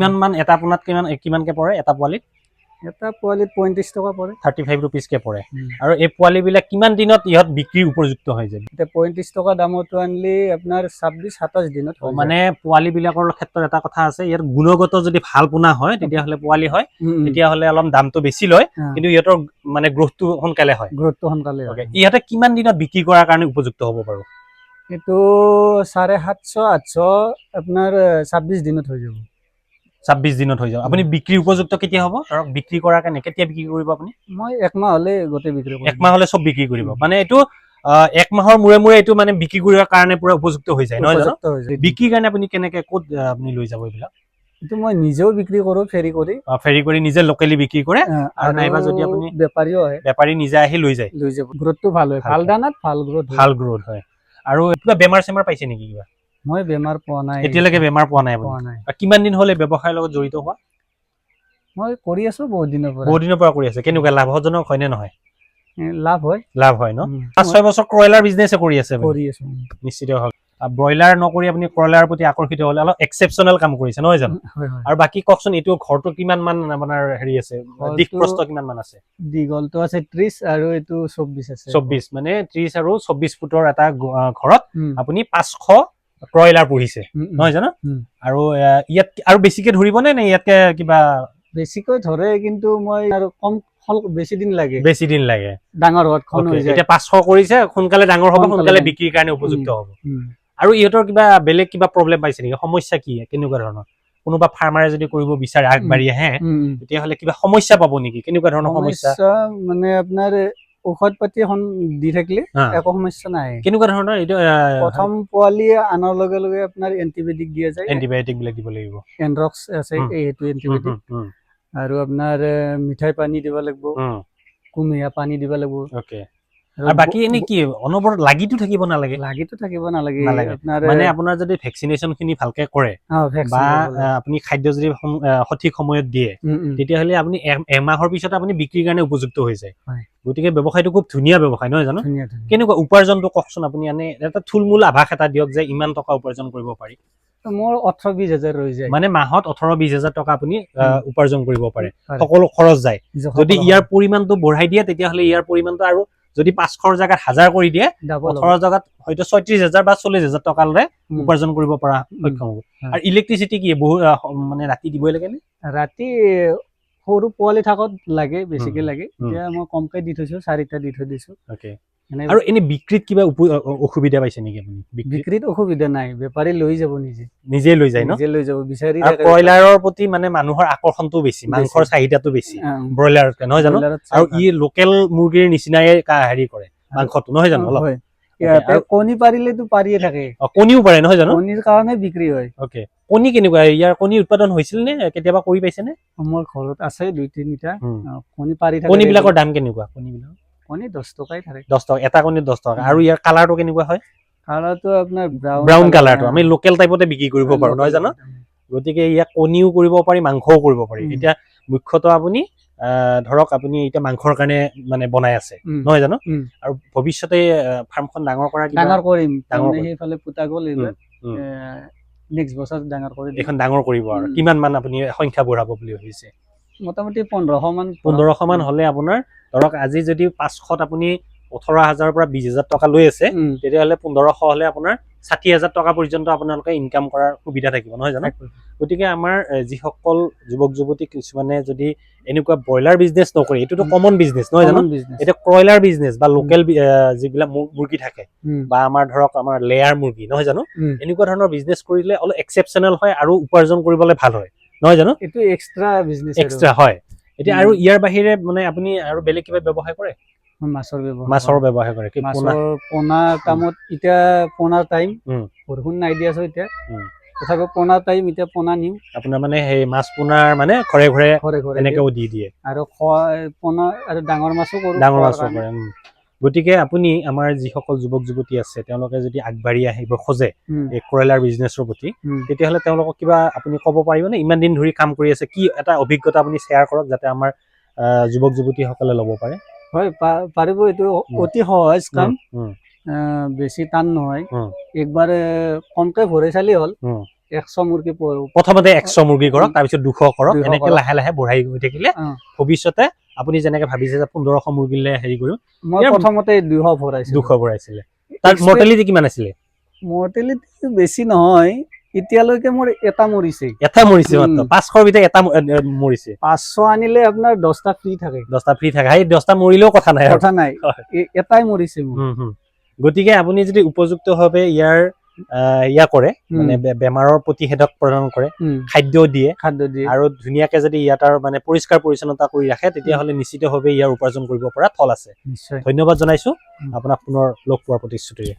কিমান মান এটা পোনাত কিমানকে পৰে এটা পোৱালিত? এটা পোৱালিত 35 টকা পৰে। 35 rupees কে পৰে। আৰু এই পোৱালিবিলাক কিমান দিনত ইহত বিক্ৰী উপযুক্ত হৈ যায়? এটা 35 টকা দামতো আনলি আপোনাৰ 26-27 দিনত হৈ যায়। মানে পোৱালিবিলাকৰ ক্ষেত্ৰত এটা কথা আছে, ইয়াৰ গুণগত যদি ভাল পোনা হয় তেতিয়াহ'লে পোৱালি হয়, তেতিয়াহ'লে অলপ দামটো বেছি লয়, কিন্তু ইহঁতৰ মানে গ্ৰোথটো সোনকালে হয়। গ্ৰোথটো সোনকালে হয়। ইহঁতে কিমান দিনত বিক্ৰী কৰাৰ কাৰণে উপযুক্ত হ'ব বাৰু? এইটো 750-800 আপোনাৰ 26 দিনত হৈ যাব। 26 দিনত হৈ যাব। আপুনি বিক্ৰী উপযুক্ত কেতিয়া হ'ব? ধৰক বিক্ৰী কৰাৰ কাৰণে কেতিয়া বিক্ৰী কৰিব আপুনি? মই 1 মাহ হ'লে গোটেই বিক্ৰী কৰিম। 1 মাহ হ'লে চব বিক্ৰী কৰিব। মানে এইটো 1 মাহৰ মূৰে মূৰে এইটো মানে বিক্ৰী কৰাৰ কাৰণে পুৰা উপযুক্ত হৈ যায়, নহয় জানো? বিক্ৰীৰ কাৰণে আপুনি কেনেকে ক'ত আপুনি লৈ যাব এইবিলাক? এইটো মই নিজেও বিক্ৰী কৰোঁ ফেৰি কৰি। ফেৰি কৰি নিজে লোকেলি বিক্ৰী কৰে, আৰু নাইবা যদি আপুনি বেপাৰীও হয়, বেপাৰী নিজে আহি লৈ যায়। লৈ যাব। গ্ৰোথটো ভাল হয়, ভাল দানাত ভাল গ্ৰোথ হয়। ভাল গ্ৰোথ হয়। আৰু কিবা বেমাৰ চেমাৰ পাইছে নেকি কিবা? মই বেমাৰ পোৱা নাই এতিয়ালৈকে বেমাৰ পোৱা নাই আপুনি? কিমান দিন হ'ল এই ব্যৱসায়ৰ লগত জড়িত হোৱা? মই কৰি আছো বহুত দিনৰ পৰা। বহুত দিনৰ পৰা কৰি আছে। কেনেকুৱা লাভজনক হয় নে নহয়? লাভ হয়। লাভ হয় ন? 5-6 বছৰ ব্ৰইলাৰ বিজনেছে কৰি আছে। কৰি আছো নিশ্চিত হ'ল। ব্ৰইলাৰ নকৰি আপুনি ব্ৰইলাৰৰ প্ৰতি আকৰ্ষিত হ'লে অলপ এক্সেপচনেল কাম কৰিছে, নহয় জানো? আৰু বাকী কওকচোন, এইটো ঘৰটো কিমান মান আপোনাৰ হেৰি আছে, দিশ প্ৰস্থ কিমান মান আছে? দীঘলটো আছে 30 আৰু এইটো 24 আছে। 24 মানে 30 আৰু 24 ফুটৰ এটা ঘৰত আপুনি 500 ব্ৰইলাৰ পুহিছে, নহয় জানো? আৰু ইয়াত আৰু বেছিকে ধৰিবনে নে ইয়াতকে কিবা? বেছিকৈ ধৰে, কিন্তু মই আৰু কম বেছি দিন লাগে। বেছি দিন লাগে ডাঙৰ হোৱাত খন হৈ যায়। এতিয়া 500 কৰিছে, সোনকালে ডাঙৰ হ'ব, সোনকালে বিক্ৰীৰ কাৰণে উপযুক্ত হ'ব। আৰু ইহঁতৰ কিবা বেলেগ কিবা প্ৰব্লেম পাইছে নেকি? সমস্যা কি কেনেকুৱা ধৰণৰ? কোনোবা ফাৰ্মাৰে যদি কৰিব বিচাৰে, আগবাঢ়ি আহে, তেতিয়াহ'লে কিবা সমস্যা পাব নেকি? কেনেকুৱা ধৰণৰ সমস্যা? মানে আপোনাৰ ঔষধ পাতি এখন দি থাকিলে একো সমস্যা নাই। কেনেকুৱা ধৰণৰ? এইটো প্ৰথম পোৱালি আনাৰ লগে লগে আপোনাৰ এন্টিবায়টিক দিয়া যায়। এন্টিবায়টিক বিলাক দিব লাগিব। এনৰক্স আছে, এইটো এন্টিবায়টিক। আৰু আপোনাৰ মিঠাই পানী দিব লাগিব, কুমিয়া পানী দিব লাগিব। আৰু বাকী এনে কি অনবৰত লাগিটো থাকিব নালাগে? লাগিটো থাকিব নালাগে। মানে আপোনাৰ যদি ভেকচিনেশ্যন খিনি ভালকে কৰে বা আপুনি খাদ্য যদি সঠিক সময়ত দিয়ে, তেতিয়াহ'লে আপুনি এমাহৰ পিছত আপুনি বিক্ৰীৰ কাৰণে উপযুক্ত হৈ যায়। গতিকে ব্যৱসায়টো খুব ধুনীয়া ব্যৱসায়, নহয় জানো? কেনেকুৱা উপাৰ্জনটো কওকচোন আপুনি? এনে এটা থুলমূল আভাস এটা দিয়ক যে ইমান টকা উপাৰ্জন কৰিব পাৰি। মোৰ 18-20 হাজাৰ হৈ যায়। মানে মাহত 18-20 হাজাৰ টকা আপুনি উপাৰ্জন কৰিব পাৰে, সকলো খৰচ যায়। যদি ইয়াৰ পৰিমাণটো বঢ়াই দিয়ে, তেতিয়াহ'লে ইয়াৰ পৰিমাণটো আৰু যদি 500ৰ জাগাত 1000 কৰি দিয়ে, 18 জাগাত হয়তো 36 হাজাৰ বা 40 হাজাৰ টকালৈ উপাৰ্জন কৰিব পৰা সক্ষম হ'ব। আৰু ইলেক্ট্ৰিচিটি কি বহু মানে ৰাতি দিবই লাগে নে? ৰাতি সৰু পোৱালি থাকত লাগে, বেছিকে লাগে। এতিয়া মই কমকে দি থৈছো, 4টা দি থৈ দিছো। আৰু এনে বিক্ৰীত কিবা অসুবিধা পাইছে নেকি আপুনি? বিক্ৰীত অসুবিধা নাই, বেপাৰী লৈ যাব নিজে লৈ যায় ন? নিজে লৈ যাব বিচাৰি। আৰু ব্ৰইলাৰৰ প্ৰতি মানে মানুহৰ আকৰ্ষণটো বেছি, মাংসৰ চাহিদাটো বেছি ব্ৰইলাৰতকে, নহয় জানো? আৰু ই লোকেল মুৰ্গীৰ নিচিনাই হেৰি কৰে মাংসটো, নহয় জানো? অলপ কণী পাৰিলেতো পাৰিয়ে থাকে। কণীও পাৰে, নহয় জানো? কণীৰ কাৰণে বিক্ৰী হয়। কণী কেনেকুৱা? ইয়াৰ কণী উৎপাদন হৈছিল নে? কেতিয়াবা কৰি পাইছে নে? মোৰ ঘৰত আছে 2-3টা কণী পাৰি থাকে। কণীবিলাকৰ দাম কেনেকুৱা? কণী 10 টকাই থাকে। 10 টকা এটা কণীত 10 টকা। আৰু ইয়াৰ কালাৰটো কেনেকুৱা হয়? কালাৰটো আপোনাৰ ব্ৰাউন কালাৰটো আমি লোকেল টাইপতে বিক্ৰী কৰিব পাৰো, নহয় জানো? গতিকে ইয়াক কণীও কৰিব পাৰি, মাংসও কৰিব পাৰি। এতিয়া মুখ্যতঃ আপুনি ধৰক আপুনি এতিয়া মাংসৰ কাৰণে মানে বনাই আছে, নহয় জানো? আৰু ভৱিষ্যতে ফাৰ্মখন ডাঙৰ কৰা ডাঙৰ কৰিম। সেইফালে পুতা গ'ল, এইবাৰ নেক্সট বছৰ ডাঙৰ কৰি এখন ডাঙৰ কৰিব। আৰু কিমান মান আপুনি সংখ্যা বঢ়াব বুলি ভাবিছে? মোটামুটি 1500 মান। 1500 মান হ'লে আপোনাৰ ধৰক আজি যদি 500ত আপুনি 18,000ৰ পৰা 20,000 টকা লৈ আছে, তেতিয়াহ'লে 1500 হ'লে আপোনাৰ 60,000 টকা পৰ্যন্ত আপোনালোকে ইনকাম কৰাৰ সুবিধা থাকিব, নহয় জানো? গতিকে আমাৰ যিসকল যুৱক যুৱতী কিছুমানে যদি এনেকুৱা ব্ৰইলাৰ বিজনেছ নকৰে, এইটোতো কমন বিজনেছ, নহয় জানো? এতিয়া ব্ৰইলাৰ বিজনেছ বা লোকেল যিবিলাক মুৰ্গী থাকে বা আমাৰ ধৰক আমাৰ লেয়াৰ মুৰ্গী, নহয় জানো? এনেকুৱা ধৰণৰ বিজনেছ কৰিলে অলপ এক্সেপচনেল হয় আৰু উপাৰ্জন কৰিবলৈ ভাল হয়, নহয় জানো? এইটো এক্সট্ৰা বিজনেছ, এক্সট্ৰা হয়। এতিয়া আৰু ইয়াৰ বাহিৰে মানে আপুনি আৰু বেলেগ কিবা ব্যৱসায় কৰে? মাছৰ ব্যৱসায় কৰে। মাছৰ পোনাৰ টাইমত, এতিয়া পোনাৰ টাইম, বৰষুণ নাই দিয়াছো এতিয়া, তথাপিও পোনাৰ টাইম, এতিয়া পোনা নিওঁ। আপোনাৰ মানে সেই মাছ পোনাৰ মানে ঘৰে ঘৰে এনেকেও দি দিয়ে। আৰু পোনা আৰু ডাঙৰ মাছো কৰোঁ। ডাঙৰ মাছো কৰে। গতিকে আপুনি আমাৰ যিসকল যুৱক যুৱতী আছে, তেওঁলোকে যদি আগবাঢ়ি আহিব খোজে এই ব্ৰইলাৰ বিজনেছৰ প্ৰতি, তেতিয়াহ'লে তেওঁলোকক কিবা আপুনি ক'ব পাৰিবনে? ইমান দিন ধৰি কাম কৰি আছে, কি এটা অভিজ্ঞতা আপুনি শ্বেয়াৰ কৰক, যাতে আমাৰ যুৱক যুৱতীসকলে ল'ব পাৰে। হয়, পাৰিব। এইটো অতি সহজ কাম, বেছি টান নহয়। একবাৰ কমকে ভৰাই চালেই হ'ল, 100 মুৰ্গী প্ৰথমতে 100 মুৰ্গী কৰক, তাৰপিছত 200 কৰক, 200 এনেকে কৰক। লাহে লাহে বঢ়াই গৈ থাকিলে ভৱিষ্যতে আপুনি যেনেকে ভাবিছে যে 1500 মুৰ্গীলে হেৰি কৰিম, মই প্ৰথমতে 200 ভৰাইছিলো। 200 ভৰাইছিলে। তাৰ মৰ্টেলিটি কিমান আছিলে? মৰ্টেলিটি বেছি নহয়, এতিয়ালৈকে মোৰ এটা মৰিছে। এটা মৰিছে মাত্ৰ, 500 ভিতৰত এটা মৰিছে। 500 আনিলে আপোনাৰ 10টা ফ্ৰী থাকে। 10টা ফ্ৰী থাকে, সেই 10টা মৰিলেও কথা নাই, কথা নাই, এটাই মৰিছে মোৰ। গতিকে আপুনি যদি উপযুক্তভাৱে ইয়া কৰে, মানে বেমাৰৰ প্ৰতিষেধক প্ৰদান কৰে, খাদ্য দিয়ে আৰু ধুনীয়াকে যদি ইয়াত মানে পৰিষ্কাৰ পৰিচ্ছন্নতা কৰি ৰাখে, তেতিয়াহ'লে নিশ্চিতভাৱে ইয়াৰ উপাৰ্জন কৰিব পৰা থল আছে। ধন্যবাদ জনাইছো আপোনাক পুনৰ লগ পোৱাৰ প্ৰতিশ্ৰুতিৰে।